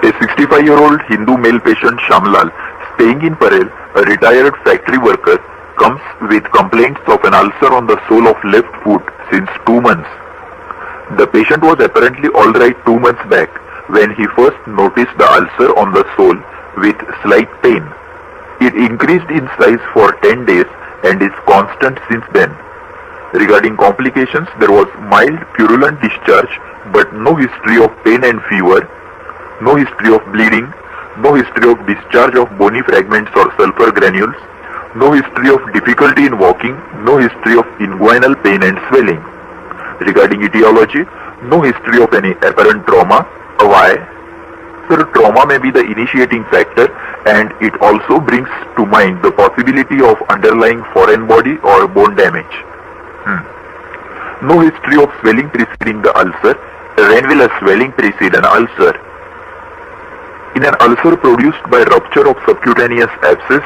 A 65-year-old Hindu male patient Shamlal, staying in Parel, a retired factory worker, comes with complaints of an ulcer on the sole of left foot since 2 months. The patient was apparently alright 2 months back when he first noticed the ulcer on the sole with slight pain. It increased in size for 10 days and is constant since then. Regarding complications, there was mild purulent discharge but no history of pain and fever, no history of bleeding, no history of discharge of bony fragments or sulfur granules, no history of difficulty in walking, no history of inguinal pain and swelling. Regarding etiology, no history of any apparent trauma. Why? Sir, trauma may be the initiating factor and it also brings to mind the possibility of underlying foreign body or bone damage. No history of swelling preceding the ulcer. When will a swelling precede an ulcer? In an ulcer produced by rupture of subcutaneous abscess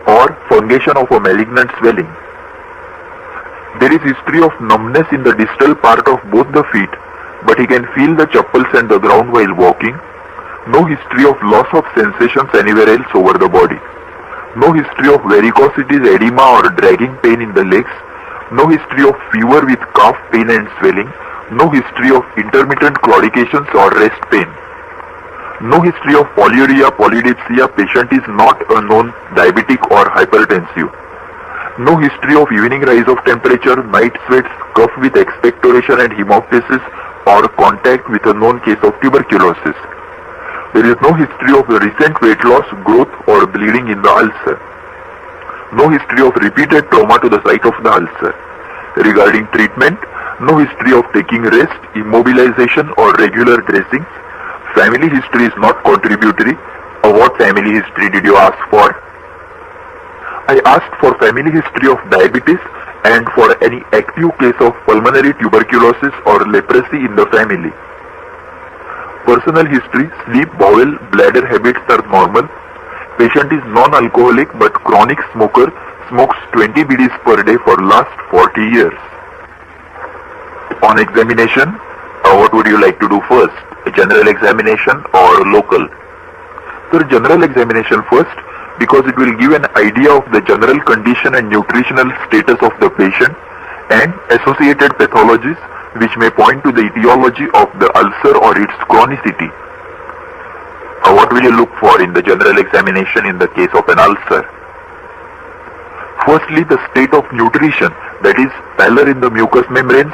or fungation of a malignant swelling. There is history of numbness in the distal part of both the feet, but he can feel the chappals and the ground while walking. No history of loss of sensations anywhere else over the body. No history of varicosities, edema or dragging pain in the legs. No history of fever with calf pain and swelling. No history of intermittent claudications or rest pain. No history of polyuria, polydipsia. Patient is not a known diabetic or hypertensive. No history of evening rise of temperature, night sweats, cough with expectoration and hemoptysis or contact with a known case of tuberculosis. There is no history of recent weight loss, growth or bleeding in the ulcer. No history of repeated trauma to the site of the ulcer. Regarding treatment, no history of taking rest, immobilization or regular dressings. Family history is not contributory. What family history did you ask for? I asked for family history of diabetes and for any active case of pulmonary tuberculosis or leprosy in the family. Personal history, sleep, bowel, bladder habits are normal. Patient is non-alcoholic but chronic smoker, smokes 20 BDs per day for last 40 years. On examination, what would you like to do first? A general examination or local? Sir, general examination first because it will give an idea of the general condition and nutritional status of the patient and associated pathologies which may point to the etiology of the ulcer or its chronicity. What will you look for in the general examination in the case of an ulcer? Firstly, the state of nutrition, that is pallor in the mucous membranes,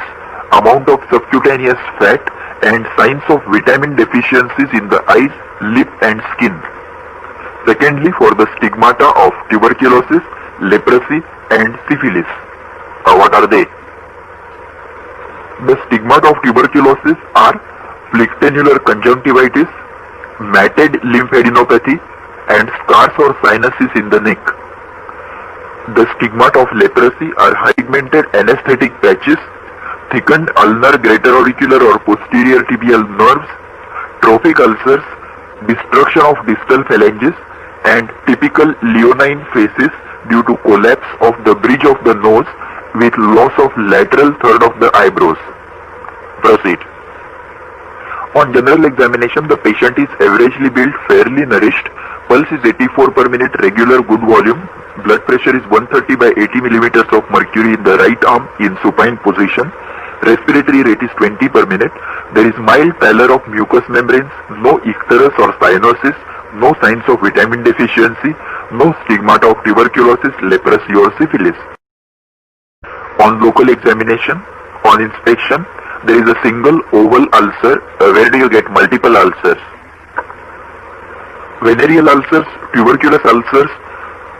amount of subcutaneous fat and signs of vitamin deficiencies in the eyes, lip and skin. Secondly, for the stigmata of tuberculosis, leprosy and syphilis. What are they? The stigmata of tuberculosis are flictenular conjunctivitis, matted lymphadenopathy and scars or sinuses in the neck. The stigmata of leprosy are high-pigmented anesthetic patches, thickened ulnar greater auricular or posterior tibial nerves, trophic ulcers, destruction of distal phalanges and typical leonine faces due to collapse of the bridge of the nose with loss of lateral third of the eyebrows. Proceed. On general examination, the patient is averagely built, fairly nourished, pulse is 84 per minute, regular, good volume, blood pressure is 130 by 80 millimeters of mercury in the right arm in supine position, respiratory rate is 20 per minute, there is mild pallor of mucous membranes, no icterus or cyanosis, no signs of vitamin deficiency, no stigmata of tuberculosis, leprosy or syphilis. On local examination, on inspection, there is a single oval ulcer. Where do you get multiple ulcers? Venereal ulcers, tuberculous ulcers,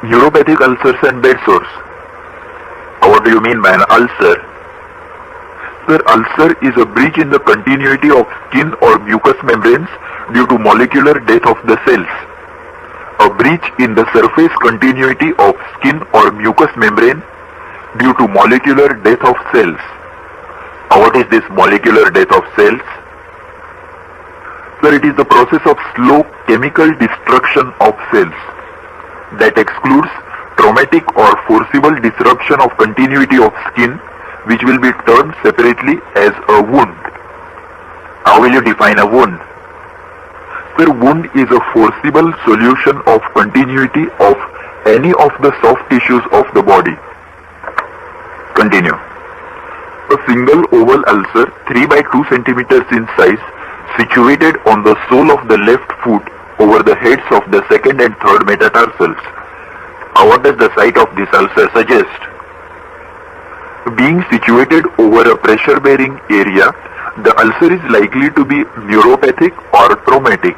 neuropathic ulcers and bed sores. What do you mean by an ulcer? Sir, ulcer is a breach in the continuity of skin or mucous membranes due to molecular death of the cells. A breach in the surface continuity of skin or mucous membrane due to molecular death of cells. What is this molecular death of cells? Sir, it is the process of slow chemical destruction of cells that excludes traumatic or forcible disruption of continuity of skin, which will be termed separately as a wound. How will you define a wound? where wound is a forcible solution of continuity of any of the soft tissues of the body. Continue. A single oval ulcer 3 by 2 centimeters in size, situated on the sole of the left foot over the heads of the second and third metatarsals. What does the site of this ulcer suggest? Being situated over a pressure-bearing area, the ulcer is likely to be neuropathic or traumatic.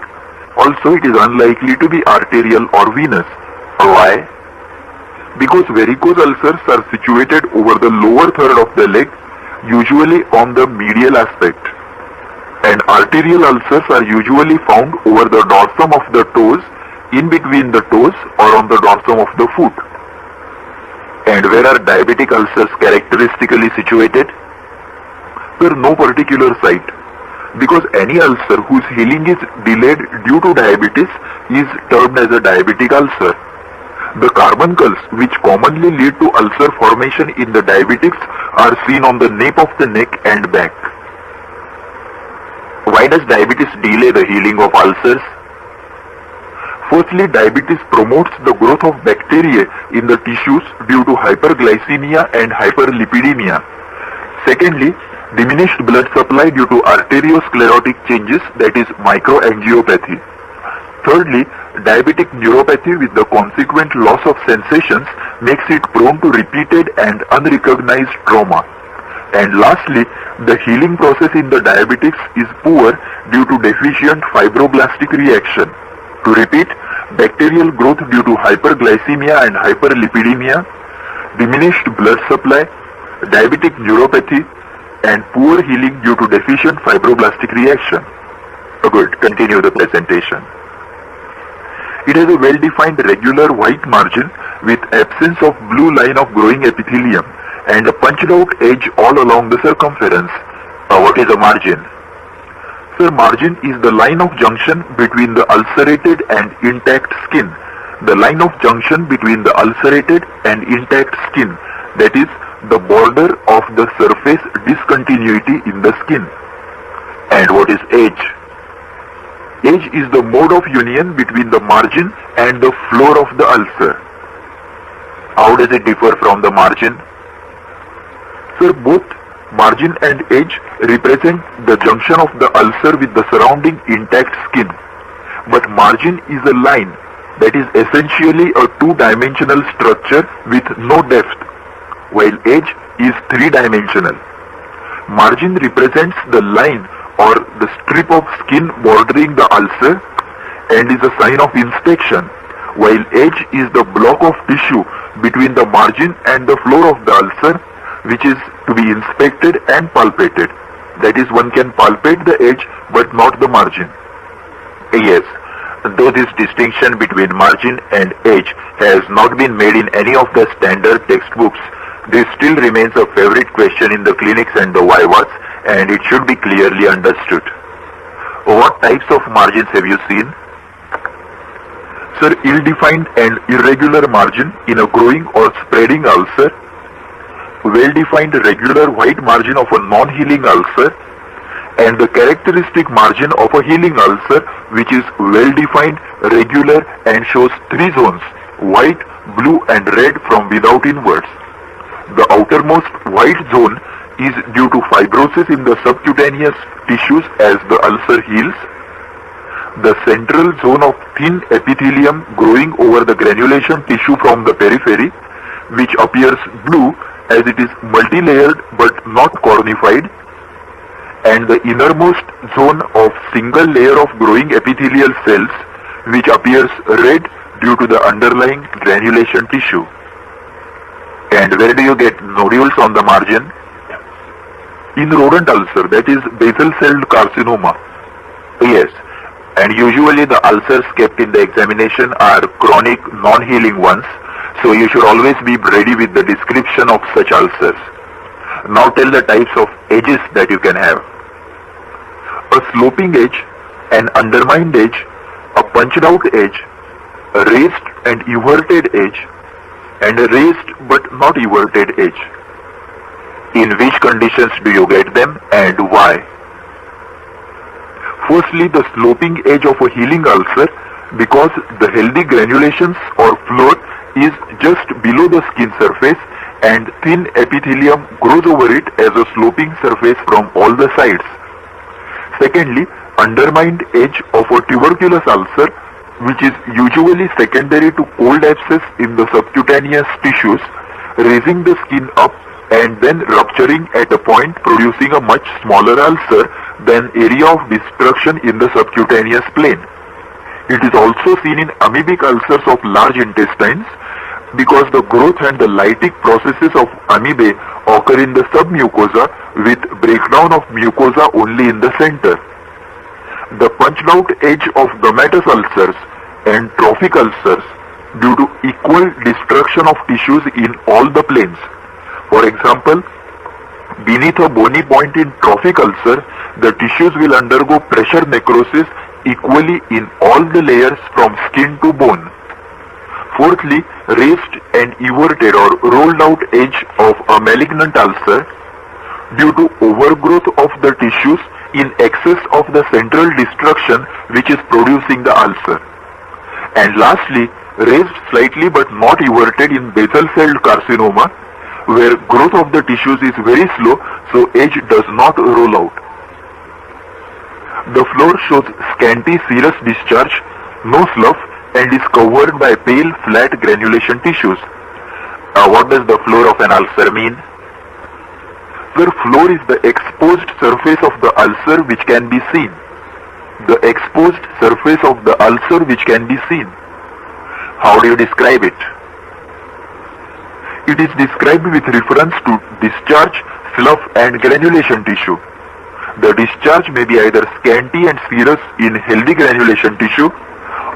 Also, it is unlikely to be arterial or venous. Why? Because varicose ulcers are situated over the lower third of the leg, usually on the medial aspect, and arterial ulcers are usually found over the dorsum of the toes, in between the toes, or on the dorsum of the foot. And where are diabetic ulcers characteristically situated? Where no particular site, because any ulcer whose healing is delayed due to diabetes is termed as a diabetic ulcer. The carbuncles which commonly lead to ulcer formation in the diabetics are seen on the nape of the neck and back. Why does diabetes delay the healing of ulcers? Firstly, diabetes promotes the growth of bacteria in the tissues due to hyperglycemia and hyperlipidemia. Secondly, diminished blood supply due to arteriosclerotic changes, that is microangiopathy. Thirdly, diabetic neuropathy with the consequent loss of sensations makes it prone to repeated and unrecognized trauma. And lastly, the healing process in the diabetics is poor due to deficient fibroblastic reaction. To repeat, bacterial growth due to hyperglycemia and hyperlipidemia, diminished blood supply, diabetic neuropathy, and poor healing due to deficient fibroblastic reaction. Good, continue the presentation. It has a well-defined regular white margin with absence of blue line of growing epithelium and a punched out edge all along the circumference. What is a margin? Sir, margin is the line of junction between the ulcerated and intact skin. The line of junction between the ulcerated and intact skin, that is, the border of the surface discontinuity in the skin. And what is edge? Edge is the mode of union between the margin and the floor of the ulcer. How does it differ from the margin? Sir, both margin and edge represent the junction of the ulcer with the surrounding intact skin. But margin is a line that is essentially a two-dimensional structure with no depth, while edge is three-dimensional. Margin represents the line or the strip of skin bordering the ulcer and is a sign of inspection, while edge is the block of tissue between the margin and the floor of the ulcer, which is to be inspected and palpated. That is, one can palpate the edge but not the margin. Yes, though this distinction between margin and edge has not been made in any of the standard textbooks, this still remains a favorite question in the clinics and the vivas, and it should be clearly understood. What types of margins have you seen? Sir, ill-defined and irregular margin in a growing or spreading ulcer, well-defined regular white margin of a non-healing ulcer, and the characteristic margin of a healing ulcer which is well-defined, regular and shows three zones, white, blue and red from without inwards. The outermost white zone is due to fibrosis in the subcutaneous tissues as the ulcer heals. The central zone of thin epithelium growing over the granulation tissue from the periphery, which appears blue as it is multi-layered but not cornified, and the innermost zone of single layer of growing epithelial cells, which appears red due to the underlying granulation tissue. And where do you get nodules on the margin? In rodent ulcer, that is basal cell carcinoma. Yes, and usually the ulcers kept in the examination are chronic non-healing ones, so you should always be ready with the description of such ulcers. Now tell the types of edges that you can have. A sloping edge, an undermined edge, a punched out edge, a raised and everted edge, and a raised but not everted edge. In which conditions do you get them and why? Firstly, the sloping edge of a healing ulcer, because the healthy granulations or floor is just below the skin surface and thin epithelium grows over it as a sloping surface from all the sides. Secondly, undermined edge of a tuberculous ulcer, which is usually secondary to cold abscess in the subcutaneous tissues, raising the skin up and then rupturing at a point, producing a much smaller ulcer than area of destruction in the subcutaneous plane. It is also seen in amoebic ulcers of large intestines, because the growth and the lytic processes of amoebae occur in the submucosa with breakdown of mucosa only in the center. The punched out edge of gummatous ulcers and trophic ulcers due to equal destruction of tissues in all the planes. For example, beneath a bony point in trophic ulcer, the tissues will undergo pressure necrosis equally in all the layers from skin to bone. Fourthly, raised and everted or rolled out edge of a malignant ulcer due to overgrowth of the tissues in excess of the central destruction which is producing the ulcer. And lastly, raised slightly but not everted in basal cell carcinoma, where growth of the tissues is very slow, so edge does not roll out. The floor shows scanty serous discharge, no slough, and is covered by pale flat granulation tissues. What does the floor of an ulcer mean? The floor is the exposed surface of the ulcer which can be seen. The exposed surface of the ulcer which can be seen. How do you describe it? It is described with reference to discharge, slough and granulation tissue. The discharge may be either scanty and serous in healthy granulation tissue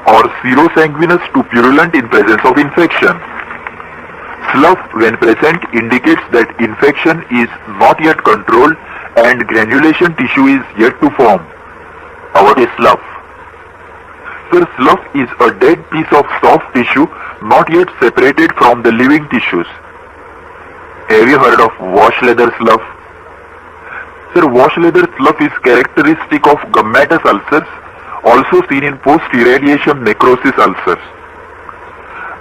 or serosanguinous to purulent in presence of infection. Slough, when present, indicates that infection is not yet controlled and granulation tissue is yet to form. What is slough? Sir, slough is a dead piece of soft tissue not yet separated from the living tissues. Have you heard of wash leather slough? Sir, wash leather slough is characteristic of gummatous ulcers, also seen in post-irradiation necrosis ulcers.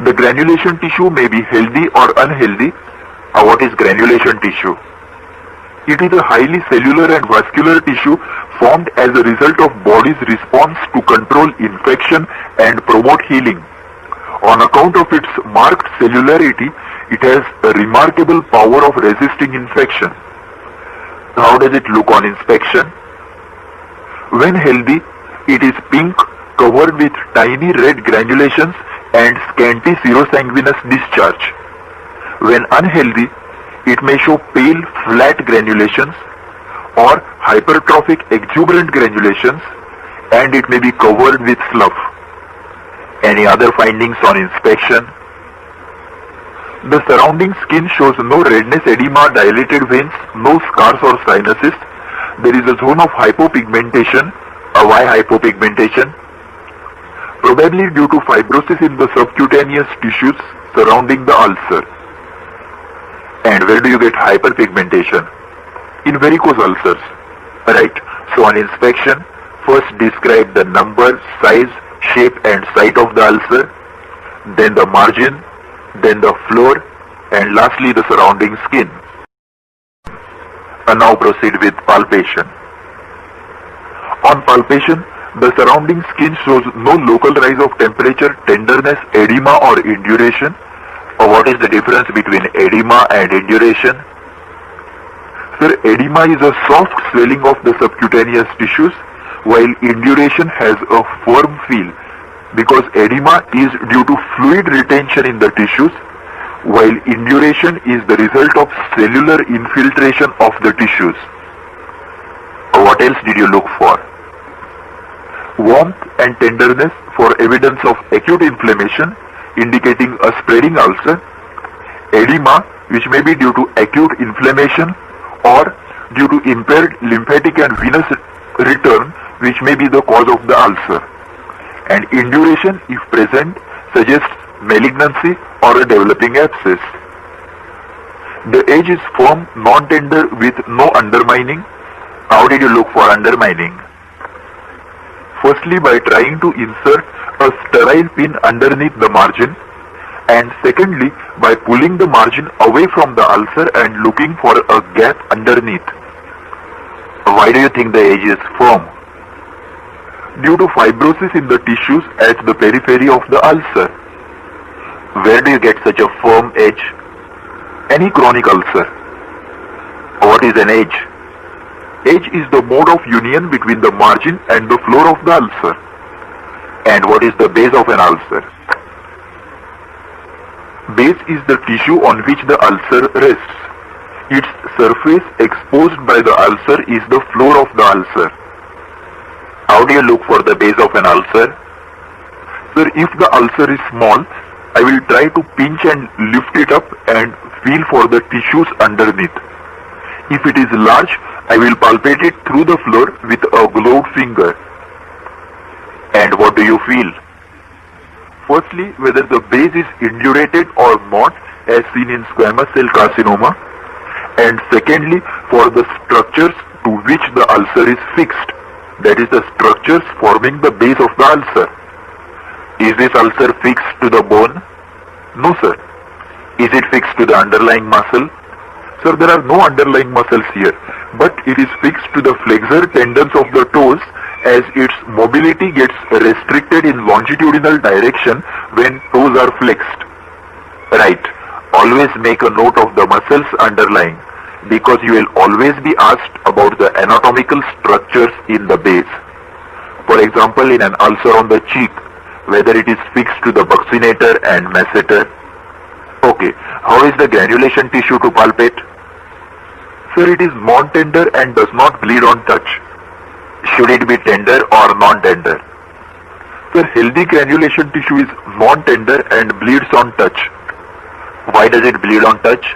The granulation tissue may be healthy or unhealthy. What is granulation tissue? It is a highly cellular and vascular tissue formed as a result of body's response to control infection and promote healing. On account of its marked cellularity, it has a remarkable power of resisting infection. How does it look on inspection? When healthy, it is pink, covered with tiny red granulations and scanty serosanguinous discharge. When unhealthy, it may show pale flat granulations or hypertrophic exuberant granulations, and it may be covered with slough. Any other findings on inspection? The surrounding skin shows no redness, edema, dilated veins, no scars or sinuses. There is a zone of hypopigmentation. Why hypopigmentation? Probably due to fibrosis in the subcutaneous tissues surrounding the ulcer. And where do you get hyperpigmentation? In varicose ulcers. Right. So on inspection, first describe the number, size, shape and site of the ulcer, then the margin, then the floor, and lastly the surrounding skin. And now proceed with palpation. On palpation, the surrounding skin shows no local rise of temperature, tenderness, edema or induration. What is the difference between edema and induration? Sir, edema is a soft swelling of the subcutaneous tissues, while induration has a firm feel, because edema is due to fluid retention in the tissues, while induration is the result of cellular infiltration of the tissues. What else did you look for? Warmth and tenderness for evidence of acute inflammation, indicating a spreading ulcer. Edema, which may be due to acute inflammation or due to impaired lymphatic and venous return, which may be the cause of the ulcer. And induration, if present, suggests malignancy or a developing abscess. The edge is firm, non-tender with no undermining. How did you look for undermining? Firstly, by trying to insert a sterile pin underneath the margin, and secondly, by pulling the margin away from the ulcer and looking for a gap underneath. Why do you think the edge is firm? Due to fibrosis in the tissues at the periphery of the ulcer. Where do you get such a firm edge? Any chronic ulcer. What is an edge? Edge is the mode of union between the margin and the floor of the ulcer. And what is the base of an ulcer? Base is the tissue on which the ulcer rests. Its surface exposed by the ulcer is the floor of the ulcer. How do you look for the base of an ulcer? Sir, if the ulcer is small, I will try to pinch and lift it up and feel for the tissues underneath. If it is large, I will palpate it through the floor with a gloved finger. And what do you feel? Firstly, whether the base is indurated or not, as seen in squamous cell carcinoma. And secondly, for the structures to which the ulcer is fixed, that is the structures forming the base of the ulcer. Is this ulcer fixed to the bone? No, sir. Is it fixed to the underlying muscle? Sir, there are no underlying muscles here, but it is fixed to the flexor tendons of the toes, as its mobility gets restricted in longitudinal direction when toes are flexed. Right. Always make a note of the muscles underlying, because you will always be asked about the anatomical structures in the base. For example, in an ulcer on the cheek, whether it is fixed to the buccinator and masseter. Okay, how is the granulation tissue to palpate? Sir, it is non-tender and does not bleed on touch. Should it be tender or non-tender? Sir, healthy granulation tissue is non-tender and bleeds on touch. Why does it bleed on touch?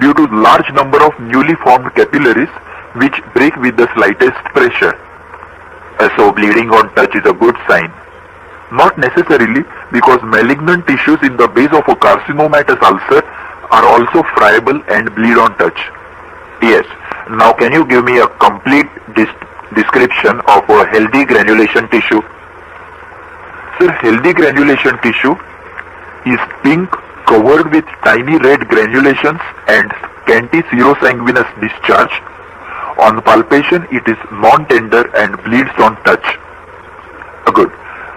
Due to large number of newly formed capillaries which break with the slightest pressure. So bleeding on touch is a good sign. Not necessarily, because malignant tissues in the base of a carcinomatous ulcer are also friable and bleed on touch. Yes. Now can you give me a complete description of a healthy granulation tissue? Sir, healthy granulation tissue is pink, covered with tiny red granulations and scanty serosanguinous discharge. On palpation, it is non-tender and bleeds on touch. Good.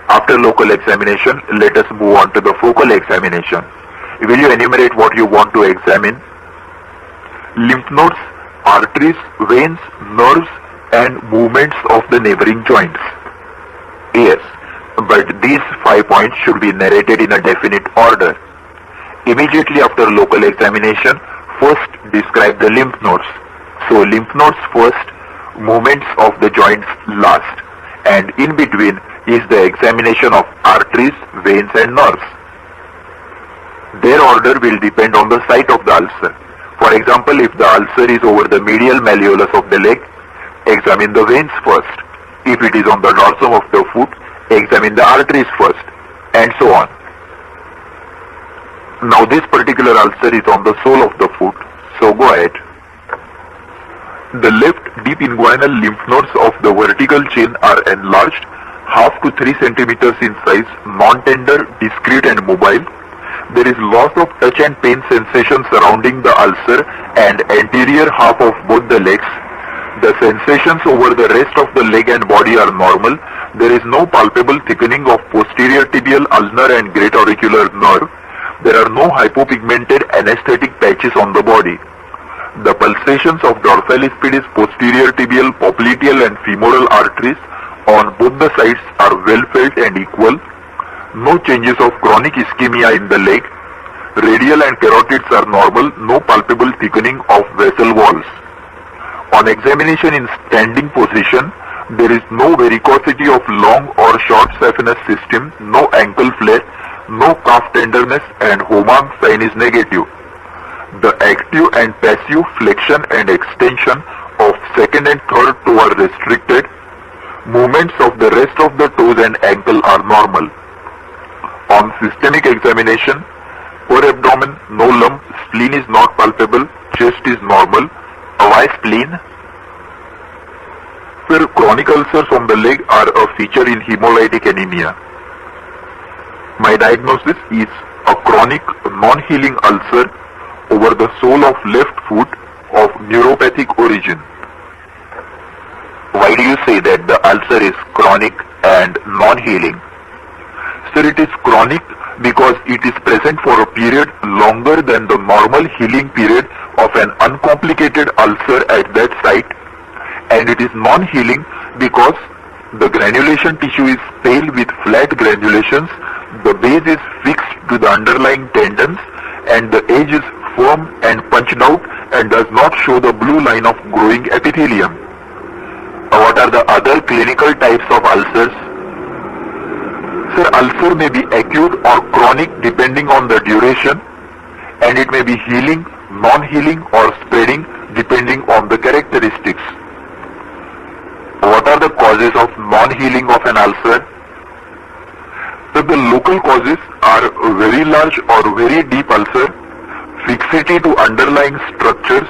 After local examination, let us move on to the focal examination. Will you enumerate what you want to examine? Lymph nodes, arteries, veins, nerves, and movements of the neighboring joints. Yes, but these 5 points should be narrated in a definite order. Immediately after local examination, first describe the lymph nodes. So lymph nodes first, movements of the joints last, and in between is the examination of arteries, veins and nerves. Their order will depend on the site of the ulcer. For example, if the ulcer is over the medial malleolus of the leg, examine the veins first. If it is on the dorsum of the foot, examine the arteries first, and so on. Now this particular ulcer is on the sole of the foot, so go ahead. The left deep inguinal lymph nodes of the vertical chain are enlarged, half to 3 centimeters in size, non-tender, discrete and mobile. There is loss of touch and pain sensation surrounding the ulcer and anterior half of both the legs. The sensations over the rest of the leg and body are normal. There is no palpable thickening of posterior tibial, ulnar and great auricular nerve. There are no hypopigmented anesthetic patches on the body. The pulsations of dorsalis pedis, posterior tibial, popliteal and femoral arteries on both the sides are well felt and equal. No changes of chronic ischemia in the leg. Radial and carotids are normal, no palpable thickening of vessel walls. On examination in standing position, there is no varicosity of long or short saphenous system, no ankle flare, no calf tenderness, and Homan sign is negative. The active and passive flexion and extension of second and third toe are restricted. Movements of the rest of the toes and ankle are normal. On systemic examination, per abdomen, no lump, spleen is not palpable, chest is normal. Why spleen? Sir, chronic ulcers on the leg are a feature in hemolytic anemia. My diagnosis is a chronic non-healing ulcer over the sole of left foot of neuropathic origin. Why do you say that the ulcer is chronic and non-healing? Sir, it is chronic because it is present for a period longer than the normal healing period of an uncomplicated ulcer at that site, and it is non-healing because the granulation tissue is pale with flat granulations, the base is fixed to the underlying tendons, and the edge is firm and punched out and does not show the blue line of growing epithelium. What are the other clinical types of ulcers? Sir, ulcer may be acute or chronic depending on the duration, and it may be healing, non-healing or spreading depending on the characteristics. What are the causes of non-healing of an ulcer? So the local causes are very large or very deep ulcer, fixity to underlying structures,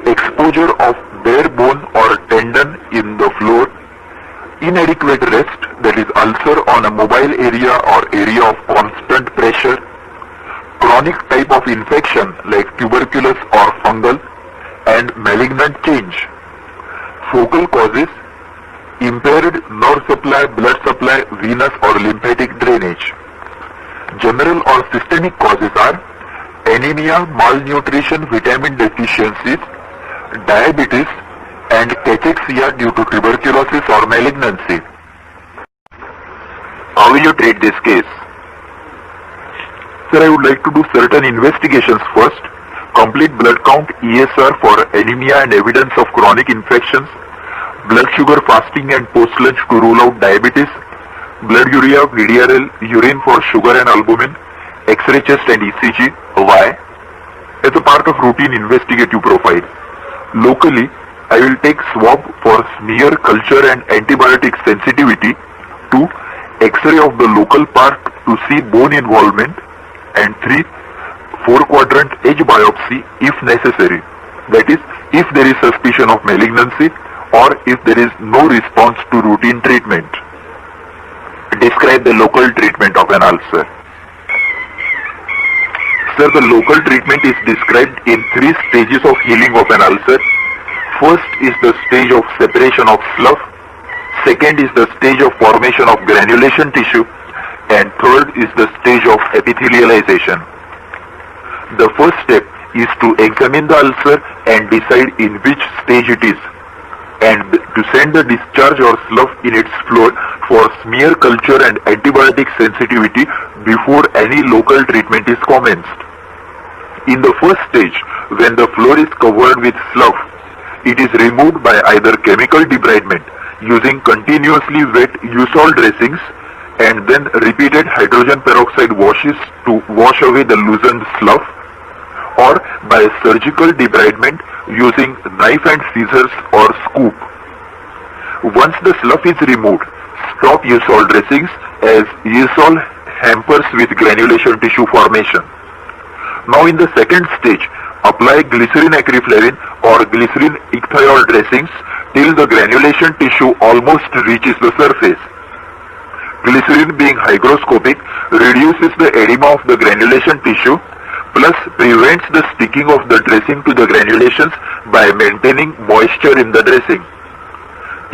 exposure of bare bone or tendon in the floor, inadequate rest, that is ulcer on a mobile area or area of constant pressure, chronic type of infection like tuberculous or fungal, and malignant change. Focal causes: impaired nerve supply, blood supply, venous or lymphatic drainage. General or systemic causes are anemia, malnutrition, vitamin deficiencies, diabetes, and cachexia due to tuberculosis or malignancy. How will you treat this case? Sir, I would like to do certain investigations first. Complete blood count, ESR for anemia and evidence of chronic infections, blood sugar fasting and post-lunch to rule out diabetes, blood urea, VDRL, urine for sugar and albumin, X-ray chest and ECG. Why? As a part of routine investigative profile. Locally, I will take swab for smear, culture and antibiotic sensitivity. 2. X-ray of the local part to see bone involvement. And 3. 4-quadrant edge biopsy if necessary. That is, if there is suspicion of malignancy or if there is no response to routine treatment. Describe the local treatment of an ulcer. Sir, the local treatment is described in 3 stages of healing of an ulcer. First is the stage of separation of slough. Second is the stage of formation of granulation tissue. And third is the stage of epithelialization. The first step is to examine the ulcer and decide in which stage it is, and to send the discharge or slough in its floor for smear, culture and antibiotic sensitivity before any local treatment is commenced. In the first stage, when the floor is covered with slough, it is removed by either chemical debridement using continuously wet Usol dressings and then repeated hydrogen peroxide washes to wash away the loosened slough, or by surgical debridement using knife and scissors or scoop. Once the slough is removed, stop Usol dressings as Usol hampers with granulation tissue formation. Now in the second stage, apply glycerin acryflavin or glycerin ichthyol dressings till the granulation tissue almost reaches the surface. Glycerin, being hygroscopic, reduces the edema of the granulation tissue plus prevents the sticking of the dressing to the granulations by maintaining moisture in the dressing.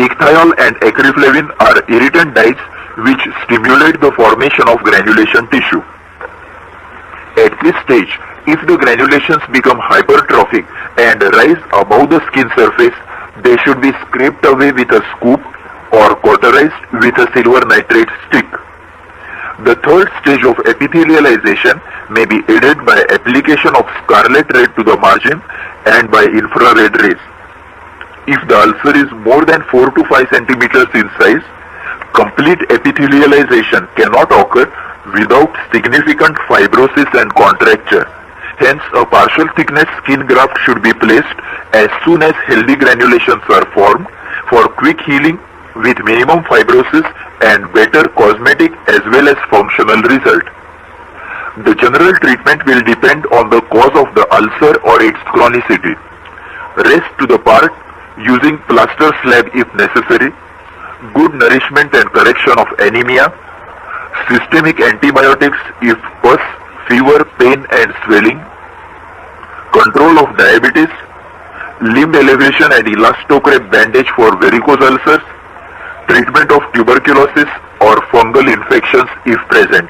Ichthyol and acryflavin are irritant dyes which stimulate the formation of granulation tissue. At this stage, if the granulations become hypertrophic and rise above the skin surface, they should be scraped away with a scoop or cauterized with a silver nitrate stick. The third stage of epithelialization may be aided by application of scarlet red to the margin and by infrared rays. If the ulcer is more than 4 to 5 centimeters in size, complete epithelialization cannot occur without significant fibrosis and contracture. Hence, a partial thickness skin graft should be placed as soon as healthy granulations are formed for quick healing with minimum fibrosis and better cosmetic as well as functional result. The general treatment will depend on the cause of the ulcer or its chronicity. Rest to the part using plaster slab if necessary, good nourishment and correction of anemia, systemic antibiotics if pus, fever, pain and swelling, control of diabetes, limb elevation and elastocrep bandage for varicose ulcers, treatment of tuberculosis or fungal infections if present.